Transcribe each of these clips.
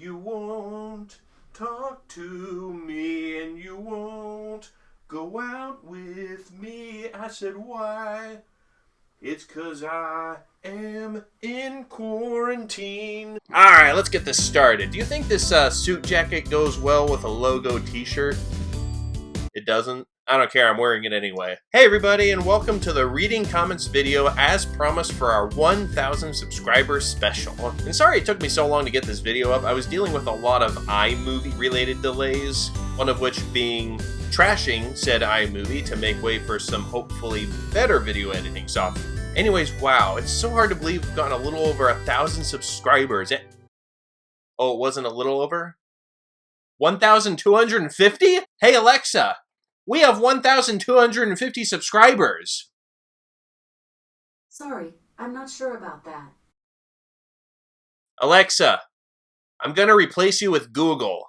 You won't talk to me and you won't go out with me. I said, why? It's 'cause I am in quarantine. Alright, let's get this started. Do you think this suit jacket goes well with a logo t-shirt? It doesn't? I don't care, I'm wearing it anyway. Hey everybody, and welcome to the Reading Comments video as promised for our 1,000 subscribers special. And sorry it took me so long to get this video up. I was dealing with a lot of iMovie related delays, one of which being trashing said iMovie to make way for some hopefully better video editing software. Anyways, wow, it's so hard to believe we've gotten a little over 1,000 subscribers. Oh, it wasn't a little over? 1,250? Hey Alexa, we have 1,250 subscribers. Sorry, I'm not sure about that. Alexa, I'm gonna replace you with Google.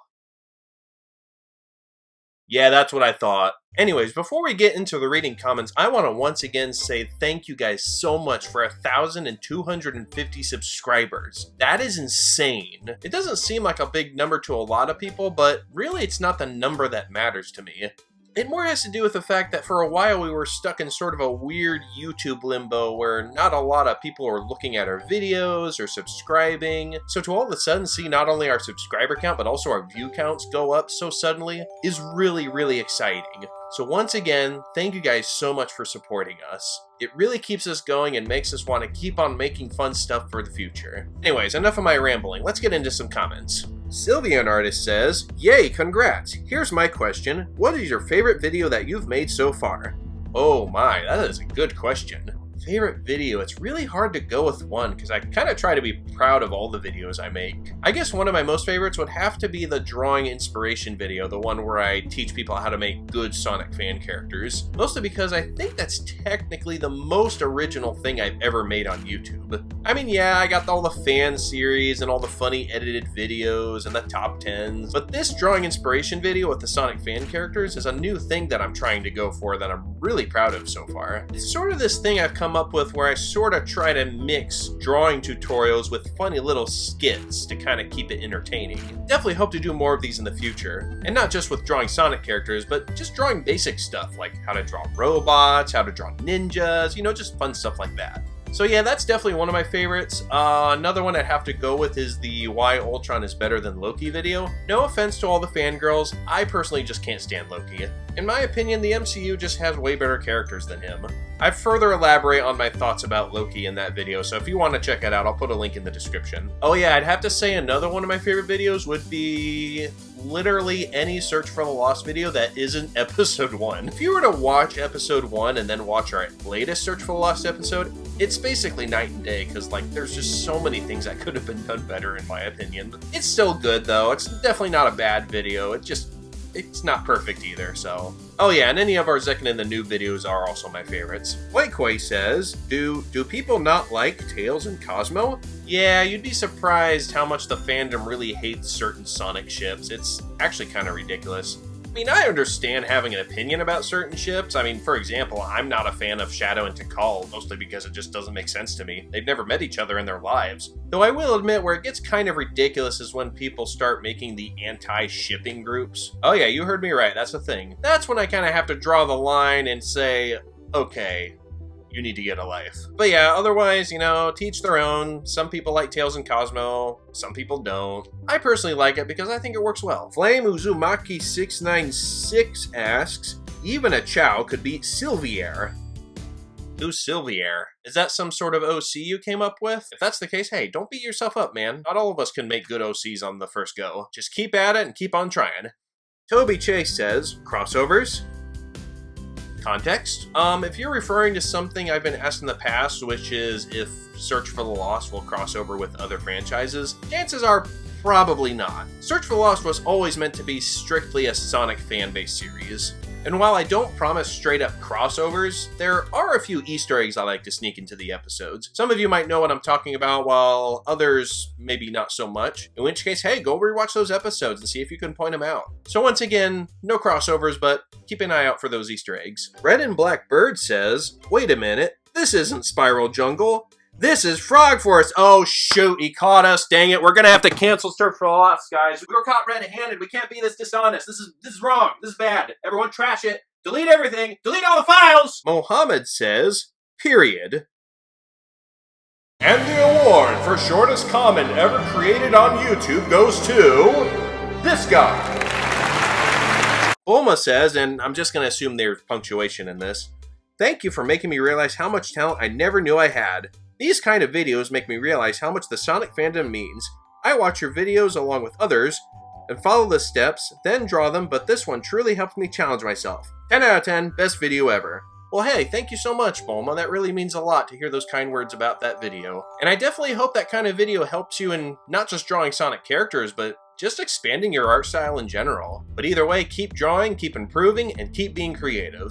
Yeah, that's what I thought. Anyways, before we get into the reading comments, I want to once again say thank you guys so much for 1,250 subscribers. That is insane. It doesn't seem like a big number to a lot of people, but really it's not the number that matters to me. It more has to do with the fact that for a while we were stuck in sort of a weird YouTube limbo where not a lot of people were looking at our videos or subscribing. So to all of a sudden see not only our subscriber count but also our view counts go up so suddenly is really, really exciting. So once again, thank you guys so much for supporting us. It really keeps us going and makes us want to keep on making fun stuff for the future. Anyways, enough of my rambling. Let's get into some comments. Sylvian Artist says, yay, congrats. Here's my question. What is your favorite video that you've made so far? Oh my, that is a good question. Favorite video, it's really hard to go with one because I kind of try to be proud of all the videos I make. I guess one of my most favorites would have to be the drawing inspiration video, the one where I teach people how to make good Sonic fan characters. Mostly because I think that's technically the most original thing I've ever made on YouTube. I mean, yeah, I got all the fan series and all the funny edited videos and the top 10s, but this drawing inspiration video with the Sonic fan characters is a new thing that I'm trying to go for that I'm really proud of so far. It's sort of this thing I've come up with where I sort of try to mix drawing tutorials with funny little skits to kind of keep it entertaining. Definitely hope to do more of these in the future, and not just with drawing Sonic characters, but just drawing basic stuff like how to draw robots, how to draw ninjas, you know, just fun stuff like that. So yeah, that's definitely one of my favorites. Another one I'd have to go with is the Why Ultron is Better Than Loki video. No offense to all the fangirls, I personally just can't stand Loki. In my opinion, the MCU just has way better characters than him. I further elaborate on my thoughts about Loki in that video, so if you want to check it out, I'll put a link in the description. Oh yeah, I'd have to say another one of my favorite videos would be literally any Search for the Lost video that isn't episode 1. If you were to watch episode 1 and then watch our latest Search for the Lost episode, it's basically night and day, because like there's just so many things that could have been done better in my opinion. It's still good though, it's definitely not a bad video, it's not perfect either, so. Oh yeah, and any of our Zekken and the Noob videos are also my favorites. Whitequay says, do people not like Tails and Cosmo? Yeah, you'd be surprised how much the fandom really hates certain Sonic ships. It's actually kind of ridiculous. I mean, I understand having an opinion about certain ships. I mean, for example, I'm not a fan of Shadow and Tikal, mostly because it just doesn't make sense to me. They've never met each other in their lives. Though I will admit where it gets kind of ridiculous is when people start making the anti-shipping groups. Oh yeah, you heard me right, that's the thing. That's when I kind of have to draw the line and say, okay, you need to get a life. But yeah, otherwise, you know, teach their own. Some people like Tails and Cosmo, some people don't. I personally like it because I think it works well. Flame Uzumaki 696 asks, even a Chow could beat Sylvier. Who's Sylvier? Is that some sort of OC you came up with? If that's the case, hey, don't beat yourself up, man. Not all of us can make good OCs on the first go. Just keep at it and keep on trying. Toby Chase says, crossovers? Context? If you're referring to something I've been asked in the past, which is if Search for the Lost will cross over with other franchises, chances are probably not. Search for the Lost was always meant to be strictly a Sonic fan-based series. And while I don't promise straight up crossovers, there are a few Easter eggs I like to sneak into the episodes. Some of you might know what I'm talking about, while others maybe not so much. In which case, hey, go rewatch those episodes and see if you can point them out. So once again, no crossovers, but keep an eye out for those Easter eggs. Red and Black Bird says, wait a minute, this isn't Spiral Jungle. This is Frog Force. Oh, shoot, he caught us. Dang it, we're gonna have to cancel Surf for Lost, guys. We were caught red-handed. We can't be this dishonest. This is wrong. This is bad. Everyone trash it. Delete everything. Delete all the files. Mohammed says, period. And the award for shortest comment ever created on YouTube goes to this guy. Bulma says, and I'm just going to assume there's punctuation in this, thank you for making me realize how much talent I never knew I had. These kind of videos make me realize how much the Sonic fandom means. I watch your videos along with others and follow the steps, then draw them, but this one truly helped me challenge myself. 10 out of 10, best video ever. Well, hey, thank you so much, Bulma. That really means a lot to hear those kind words about that video. And I definitely hope that kind of video helps you in not just drawing Sonic characters, but just expanding your art style in general. But either way, keep drawing, keep improving, and keep being creative.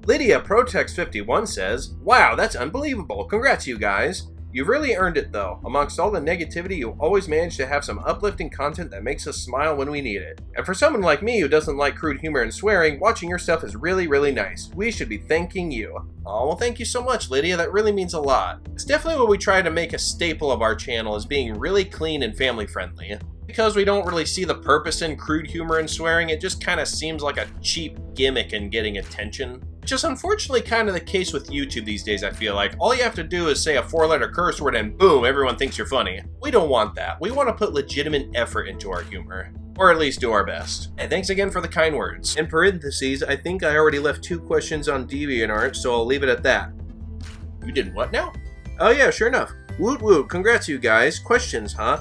Lydia Protex51 says, wow, that's unbelievable. Congrats, you guys. You've really earned it, though. Amongst all the negativity, you always manage to have some uplifting content that makes us smile when we need it. And for someone like me who doesn't like crude humor and swearing, watching your stuff is really, really nice. We should be thanking you. Oh, well, thank you so much, Lydia. That really means a lot. It's definitely what we try to make a staple of our channel, is being really clean and family-friendly. Because we don't really see the purpose in crude humor and swearing, it just kind of seems like a cheap gimmick in getting attention. Which is unfortunately kind of the case with YouTube these days, I feel like. All you have to do is say a 4-letter curse word and boom, everyone thinks you're funny. We don't want that. We want to put legitimate effort into our humor. Or at least do our best. And thanks again for the kind words. In parentheses, I think I already left 2 questions on DeviantArt, so I'll leave it at that. You did what now? Oh yeah, sure enough. Woot woot, congrats you guys. Questions, huh?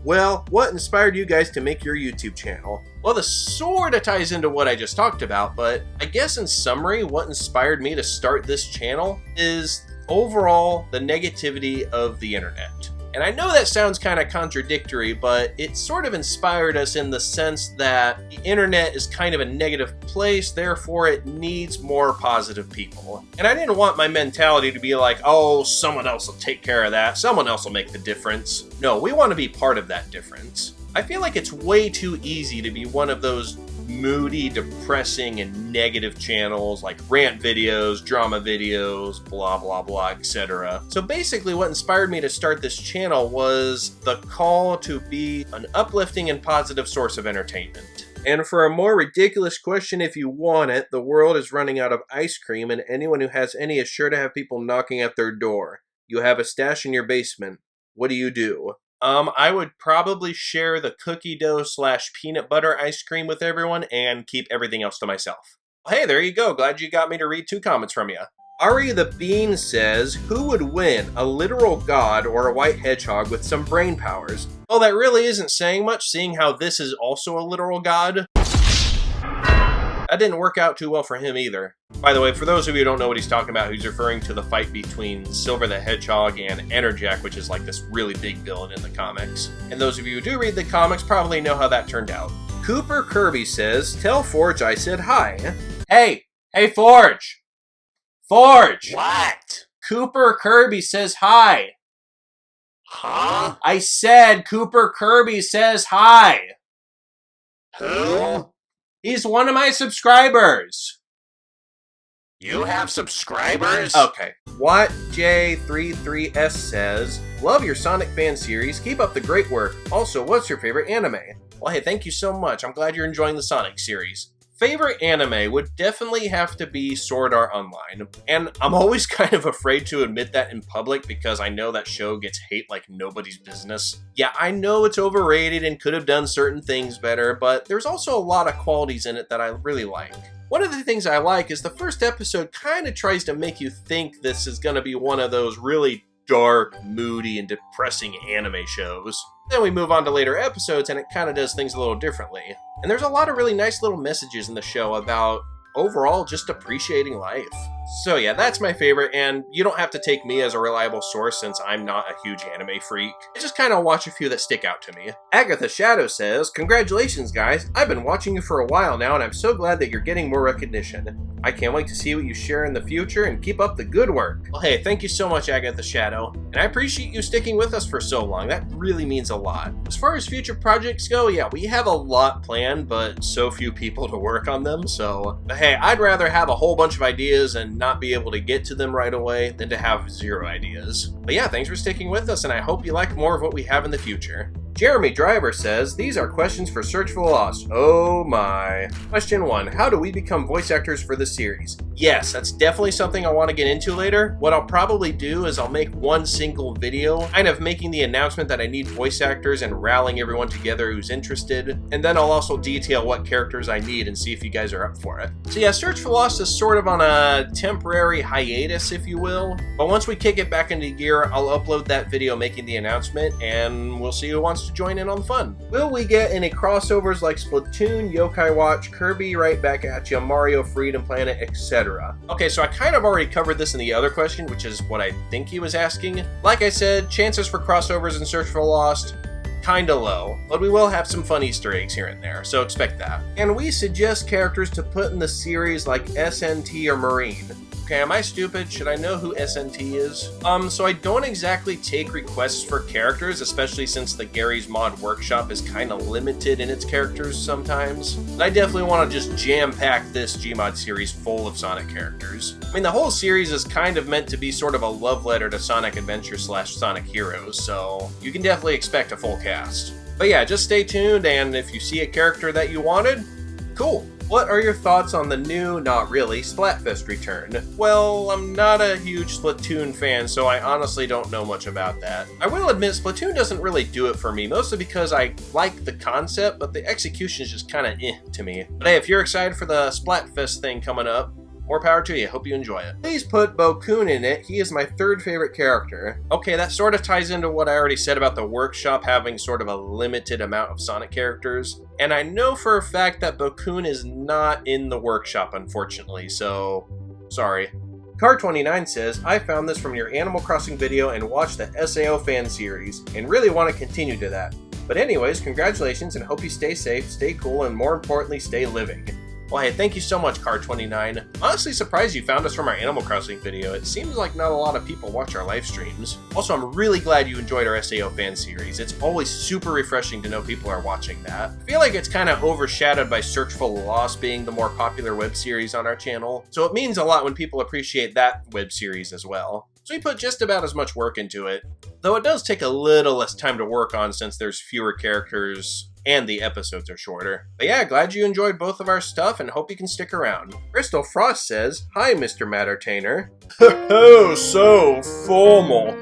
Well, what inspired you guys to make your YouTube channel? Well, this sorta ties into what I just talked about, but I guess in summary, what inspired me to start this channel is overall the negativity of the internet. And I know that sounds kind of contradictory, but it sort of inspired us in the sense that the internet is kind of a negative place, therefore it needs more positive people. And I didn't want my mentality to be like, oh, someone else will take care of that, someone else will make the difference. No, we want to be part of that difference. I feel like it's way too easy to be one of those moody, depressing, and negative channels like rant videos, drama videos, blah blah blah, etc. So basically what inspired me to start this channel was the call to be an uplifting and positive source of entertainment. And for a more ridiculous question, if you want it, the world is running out of ice cream and anyone who has any is sure to have people knocking at their door. You have a stash in your basement. What do you do? I would probably share the cookie dough / peanut butter ice cream with everyone and keep everything else to myself. Hey, there you go. Glad you got me to read 2 comments from you. Ari the Bean says, who would win, a literal god or a white hedgehog with some brain powers? Well, that really isn't saying much, seeing how this is also a literal god. That didn't work out too well for him either. By the way, for those of you who don't know what he's talking about, he's referring to the fight between Silver the Hedgehog and Enerjack, which is like this really big villain in the comics. And those of you who do read the comics probably know how that turned out. Cooper Kirby says, tell Forge I said hi. Hey Forge! Forge! What? Cooper Kirby says hi. Huh? I said Cooper Kirby says hi. Who? He's one of my subscribers. You have subscribers? Okay. WattJ33S says, love your Sonic fan series. Keep up the great work. Also, what's your favorite anime? Well, hey, thank you so much. I'm glad you're enjoying the Sonic series. Favorite anime would definitely have to be Sword Art Online. And I'm always kind of afraid to admit that in public because I know that show gets hate like nobody's business. Yeah, I know it's overrated and could have done certain things better, but there's also a lot of qualities in it that I really like. One of the things I like is the first episode kind of tries to make you think this is going to be one of those really dark, moody, and depressing anime shows. Then we move on to later episodes and it kind of does things a little differently. And there's a lot of really nice little messages in the show about overall just appreciating life. So yeah, that's my favorite, and you don't have to take me as a reliable source since I'm not a huge anime freak. I just kind of watch a few that stick out to me. Agatha Shadow says, congratulations guys, I've been watching you for a while now and I'm so glad that you're getting more recognition. I can't wait to see what you share in the future and keep up the good work. Well hey, thank you so much Agatha Shadow, and I appreciate you sticking with us for so long, that really means a lot. As far as future projects go, yeah, we have a lot planned, but so few people to work on them, so... But hey, I'd rather have a whole bunch of ideas and and not be able to get to them right away than to have zero ideas. But yeah, thanks for sticking with us, and I hope you like more of what we have in the future. Jeremy Driver says, these are questions for Search for the Lost. Oh my. Question 1. How do we become voice actors for this series? Yes, that's definitely something I want to get into later. What I'll probably do is I'll make one single video, kind of making the announcement that I need voice actors and rallying everyone together who's interested, and then I'll also detail what characters I need and see if you guys are up for it. So yeah, Search for the Lost is sort of on a temporary hiatus, if you will, but once we kick it back into gear, I'll upload that video making the announcement, and we'll see who wants to join in on the fun. Will we get any crossovers like Splatoon, Yokai Watch, Kirby Right Back at Ya, Mario Freedom Planet, etc.? Okay, so I kind of already covered this in the other question, which is what I think he was asking. Like I said, chances for crossovers in Search for the Lost, kinda low, but we will have some fun Easter eggs here and there, so expect that. And we suggest characters to put in the series like SNT or Marine. Okay, am I stupid? Should I know who SNT is? So I don't exactly take requests for characters, especially since the Gary's Mod Workshop is kind of limited in its characters sometimes. But I definitely want to just jam-pack this Gmod series full of Sonic characters. I mean, the whole series is kind of meant to be sort of a love letter to Sonic Adventure / Sonic Heroes, so you can definitely expect a full cast. But yeah, just stay tuned, and if you see a character that you wanted, cool. What are your thoughts on the new, not really, Splatfest return? Well, I'm not a huge Splatoon fan, so I honestly don't know much about that. I will admit, Splatoon doesn't really do it for me, mostly because I like the concept, but the execution is just kinda to me. But hey, if you're excited for the Splatfest thing coming up, more power to you. Hope you enjoy it. Please put Bo-kun in it. He is my third favorite character. Okay, that sort of ties into what I already said about the workshop having sort of a limited amount of Sonic characters. And I know for a fact that Bo-kun is not in the workshop, unfortunately, so sorry. Car29 says, I found this from your Animal Crossing video and watched the SAO fan series, and really want to continue to that. But anyways, congratulations and hope you stay safe, stay cool, and more importantly, stay living. Well, hey, thank you so much, Car29. Honestly surprised you found us from our Animal Crossing video. It seems like not a lot of people watch our live streams. Also, I'm really glad you enjoyed our SAO fan series. It's always super refreshing to know people are watching that. I feel like it's kind of overshadowed by Search for the Lost being the more popular web series on our channel, so it means a lot when people appreciate that web series as well. So we put just about as much work into it, though it does take a little less time to work on since there's fewer characters and the episodes are shorter. But yeah, glad you enjoyed both of our stuff and hope you can stick around. Crystal Frost says, Hi, Mr. Mattertainer. Oh, so formal.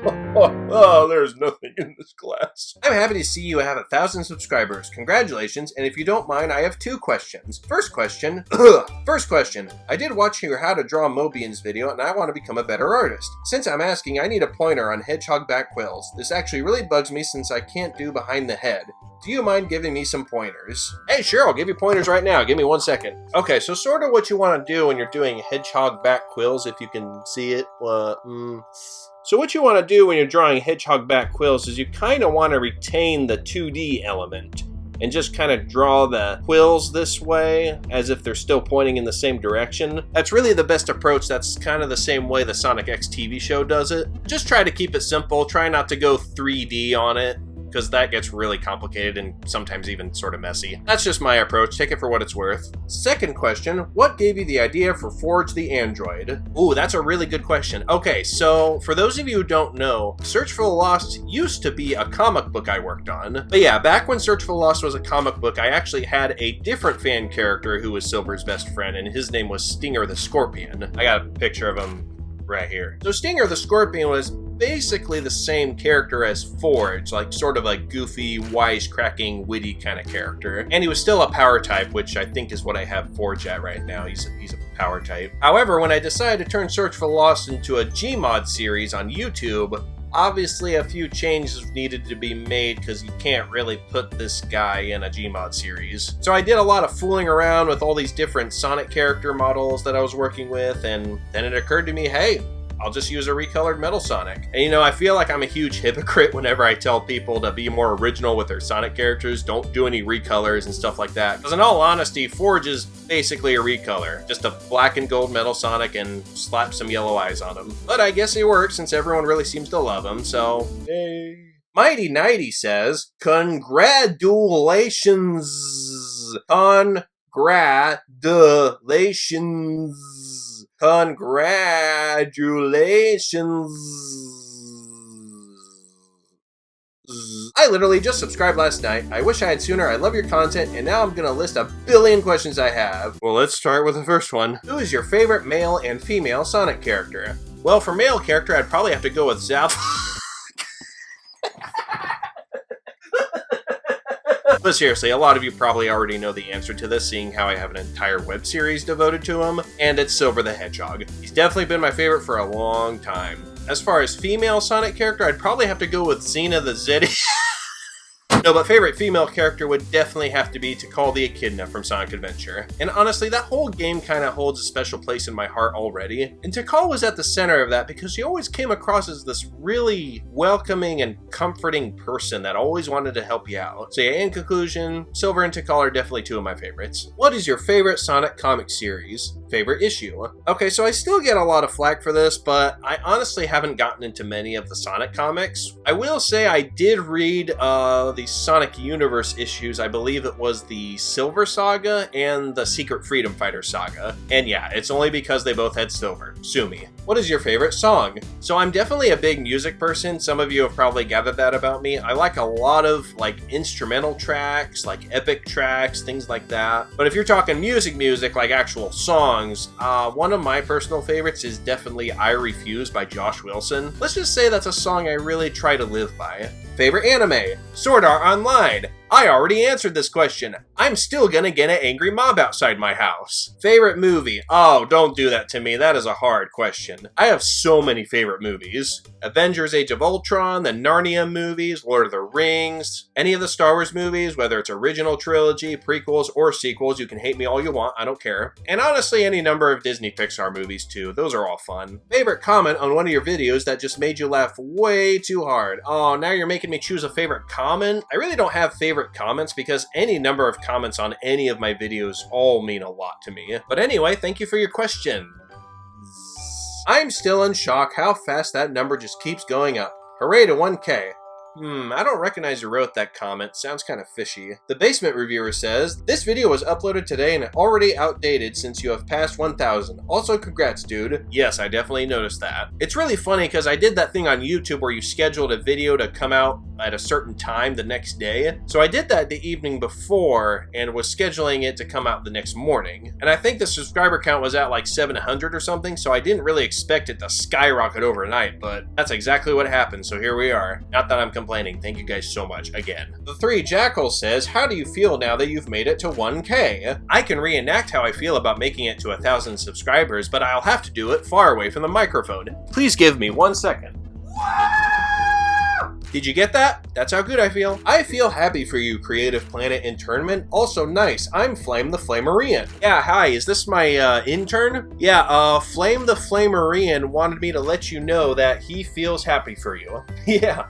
Oh, there's nothing in this class. I'm happy to see you have 1,000 subscribers. Congratulations, and if you don't mind, I have 2 questions. First question, I did watch your How to Draw Mobians video, and I want to become a better artist. Since I'm asking, I need a pointer on Hedgehog back quills. This actually really bugs me since I can't do behind the head. Do you mind giving me some pointers? Hey, sure, I'll give you pointers right now. Give me 1 second. Okay, so sort of what you want to do when you're doing Hedgehog back quills, if you can see it. So what you want to do when you're drawing Hedgehog back quills is you kind of want to retain the 2D element and just kind of draw the quills this way as if they're still pointing in the same direction. That's really the best approach. That's kind of the same way the Sonic X TV show does it. Just try to keep it simple. Try not to go 3D on it, because that gets really complicated and sometimes even sort of messy. That's just my approach. Take it for what it's worth. Second question, what gave you the idea for Forge the Android? Ooh, that's a really good question. Okay, so for those of you who don't know, Search for the Lost used to be a comic book I worked on. But yeah, back when Search for the Lost was a comic book, I actually had a different fan character who was Silver's best friend, and his name was Stinger the Scorpion. I got a picture of him right here. So Stinger the Scorpion was basically the same character as Forge, like sort of a goofy, wisecracking, witty kind of character. And he was still a power type, which I think is what I have Forge at right now. He's a power type. However, when I decided to turn Search for the Lost into a Gmod series on YouTube, obviously a few changes needed to be made because you can't really put this guy in a Gmod series. So I did a lot of fooling around with all these different Sonic character models that I was working with, and then it occurred to me, hey, I'll just use a recolored Metal Sonic. And you know, I feel like I'm a huge hypocrite whenever I tell people to be more original with their Sonic characters, don't do any recolors and stuff like that. Because in all honesty, Forge is basically a recolor. Just a black and gold Metal Sonic and slap some yellow eyes on him. But I guess it works since everyone really seems to love him, so yay. Mighty Nighty says, Congratulations! Congratulations! Congratulations. I literally just subscribed last night. I wish I had sooner. I love your content, and now I'm gonna list a billion questions I have. Well, let's start with the first one. Who is your favorite male and female Sonic character? Well, for male character, I'd probably have to go with Zap. But seriously, a lot of you probably already know the answer to this, seeing how I have an entire web series devoted to him, and it's Silver the Hedgehog. He's definitely been my favorite for a long time. As far as female Sonic character, I'd probably have to go with Xena the Zeddy. No, but favorite female character would definitely have to be Tikal the Echidna from Sonic Adventure. And honestly, that whole game kind of holds a special place in my heart already. And Tikal was at the center of that because she always came across as this really welcoming and comforting person that always wanted to help you out. So yeah, in conclusion, Silver and Tikal are definitely two of my favorites. What is your favorite Sonic comic series? Favorite issue? Okay, so I still get a lot of flack for this, but I honestly haven't gotten into many of the Sonic comics. I will say I did read the Sonic Universe issues. I believe it was the Silver Saga and the Secret Freedom Fighter Saga. And yeah, it's only because they both had silver. Sue me. What is your favorite song? So I'm definitely a big music person. Some of you have probably gathered that about me. I like a lot of like instrumental tracks, like epic tracks, things like that. But if you're talking music, like actual songs, one of my personal favorites is definitely I Refuse by Josh Wilson. Let's just say that's a song I really try to live by. Favorite anime? Sword Art Online. I already answered this question. I'm still gonna get an angry mob outside my house. Favorite movie? Oh, don't do that to me. That is a hard question. I have so many favorite movies. Avengers Age of Ultron, the Narnia movies, Lord of the Rings, any of the Star Wars movies, whether it's original trilogy, prequels, or sequels. You can hate me all you want, I don't care. And honestly, any number of Disney Pixar movies too. Those are all fun. Favorite comment on one of your videos that just made you laugh way too hard? Oh, now you're making me choose a favorite comment? I really don't have favorite comments because any number of comments on any of my videos all mean a lot to me. But anyway, thank you for your question. I'm still in shock how fast that number just keeps going up. Hooray to 1K. I don't recognize who wrote that comment. Sounds kind of fishy. The Basement Reviewer says, this video was uploaded today and already outdated since you have passed 1,000. Also, congrats, dude. Yes, I definitely noticed that. It's really funny because I did that thing on YouTube where you scheduled a video to come out at a certain time the next day. So I did that the evening before and was scheduling it to come out the next morning. And I think the subscriber count was at like 700 or something, so I didn't really expect it to skyrocket overnight, but that's exactly what happened, so here we are. Not that I'm complaining. Thank you guys so much again. The 3 Jackal says, how do you feel now that you've made it to 1K? I can reenact how I feel about making it to 1,000 subscribers, but I'll have to do it far away from the microphone. Please give me 1 second. Did you get that? That's how good I feel. I feel happy for you, Creative Planet Internment. Also nice, I'm Flame the Flamarian. Yeah, hi, is this my intern? Yeah, Flame the Flamarian wanted me to let you know that he feels happy for you. Yeah.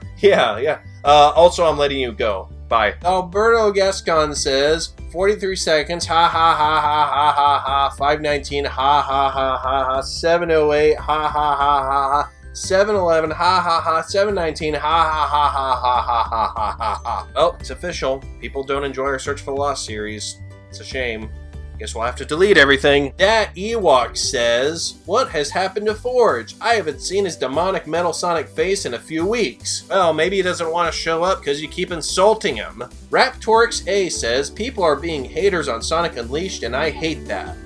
Also, I'm letting you go. Bye. Alberto Gascon says, 43 seconds, ha ha ha ha ha ha ha, 519, ha ha ha ha ha, 708, ha ha ha ha ha, 711, ha ha ha, 719, ha ha ha ha ha ha ha ha ha ha. Oh, it's official. People don't enjoy our Search for the Lost series. It's a shame. Guess we'll have to delete everything. Dat Ewok says, what has happened to Forge? I haven't seen his demonic Metal Sonic face in a few weeks. Well, maybe he doesn't want to show up because you keep insulting him. Raptorix A says, people are being haters on Sonic Unleashed and I hate that.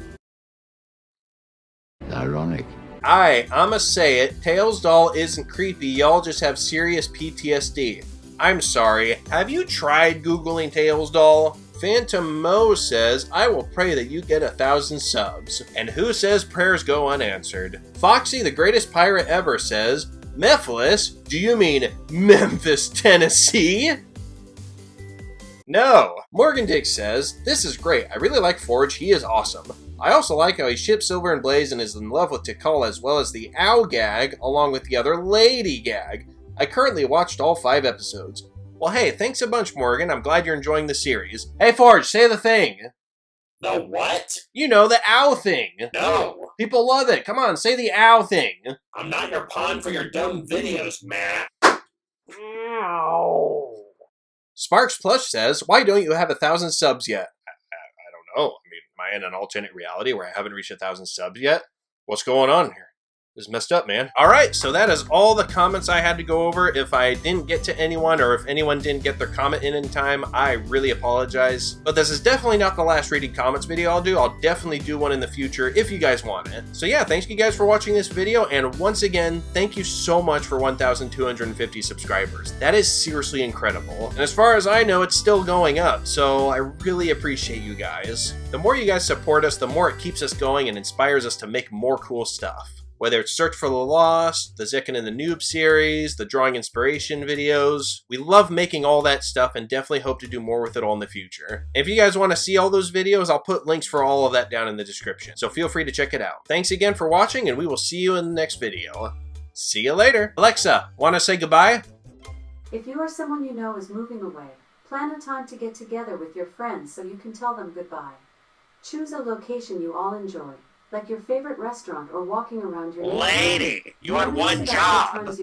Ironic. I'ma say it, Tails doll isn't creepy, y'all just have serious PTSD. I'm sorry, have you tried Googling Tails doll? Phantom Mo says, I will pray that you get 1,000 subs. And who says prayers go unanswered? Foxy, the greatest pirate ever, says, Mephiles? Do you mean Memphis, Tennessee? No. Morgan Dick says, this is great, I really like Forge, he is awesome. I also like how he ships Silver and Blaze and is in love with Tikal as well as the Ow gag along with the other Lady gag. I currently watched all 5 episodes. Well hey, thanks a bunch Morgan, I'm glad you're enjoying the series. Hey Forge, say the thing. The what? You know, the ow thing. No. People love it, come on, say the ow thing. I'm not your pawn for your dumb videos, man. Ow. Sparks Plush says, why don't you have 1,000 subs yet? I don't know. I mean, am I in an alternate reality where I haven't reached 1,000 subs yet? What's going on here? This is messed up, man. Alright, so that is all the comments I had to go over. If I didn't get to anyone, or if anyone didn't get their comment in time, I really apologize. But this is definitely not the last reading comments video I'll do. I'll definitely do one in the future if you guys want it. So yeah, thanks you guys for watching this video, and once again, thank you so much for 1,250 subscribers. That is seriously incredible. And as far as I know, it's still going up, so I really appreciate you guys. The more you guys support us, the more it keeps us going and inspires us to make more cool stuff. Whether it's Search for the Lost, the Zekken and the Noob series, the drawing inspiration videos. We love making all that stuff and definitely hope to do more with it all in the future. And if you guys want to see all those videos, I'll put links for all of that down in the description, so feel free to check it out. Thanks again for watching, and we will see you in the next video. See you later. Alexa, want to say goodbye? If you or someone you know is moving away, plan a time to get together with your friends so you can tell them goodbye. Choose a location you all enjoy, like your favorite restaurant or walking around your neighborhood. Lady, you had one Reminisce about the job. times you